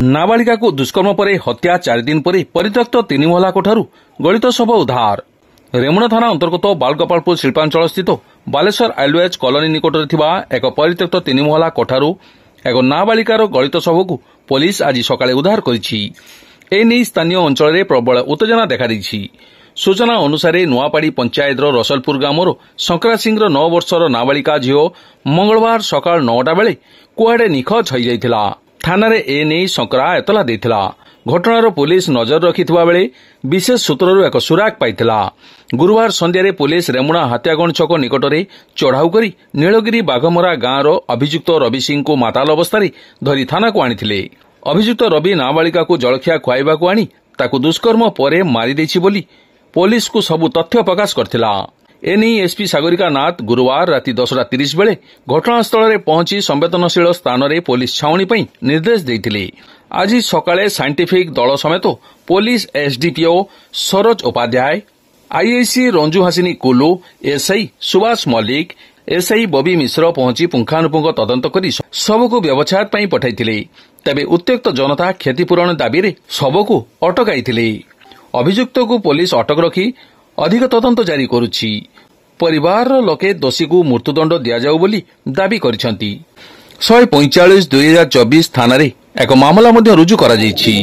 नाबालिका को दुष्कर्म पर हत्या 4 दिन पर परित्यक्त 3 महला कोठारू गलित शव उद्धार। रेमुणा थाना अंतर्गत बालगोपालपुर शिल्पांचल स्थित बालेश्वर आईलुएज कॉलोनी निकट एक परित्यक्त 3 महला कोठारू एक नाबालिकार गलित शव को पुलिस आज सकाळे उद्धार करिछि। एने स्थानीय अंचल प्रबल उत्तेजना देखा देछि। सूचना अनुसार नुआपाड़ी पंचायत रसलपुर ग्रामर शंकरा सिंह 9 वर्षर नाबालिका झील मंगलवार सकाळ 9टा बेले कुआडे निखोज हो जाइथिला। थानारे एने शंकरा एतला देथिला। घटनार पुलिस नजर रखिथिबा बेले विशेष सूत्रରୁ एक सुराग पाइथिला। गुरुवार संध्यारे पुलिस रेमुणा हात्यागण छक निकटरे चढ़ाऊ करी नीलगिरी बाघमरा गाँवर अभियुक्त रवि सिंह को माताल अवस्था धरी थाना को आनिथिले। अभियुक्त रवि नाबालिका को जलखिया खुआइबाकू आनी ताकू दुष्कर्म परे मारी देछि बोली पुलिस को सबु तथ्य प्रकाश करथिला। एने एसपी सागरिका नाथ गुरुवार राति 10:30 बेले घटनास्थल में पहुंची संवेदनशील स्थान में पुलिस छाउणी पई निर्देश देथिले। आज सकाळे साइंटिफिक दल समेत police SDPO Saroj Upadhyay, IIC Ranju Hasini Kullu, SI Subhash Mallik, SI Babi Mishra पहुंची पुंखानुपुंख तदंत करी शवको व्यवच्छेद पई पठाइथिले। तबे उत्त्यक्त जनता क्षतिपूरण दाबी रे शवको अटकाइथिले। अभियुक्त को पुलिस अटक रखी अधिक तदंत जारी करुछि। परिवार लोके दोषी को मृत्युदंड दिया जाऊ बोली दाबी करिसेंती। 145/2024 थाना रे एक मामला मध्य रुजु करा जाइछि।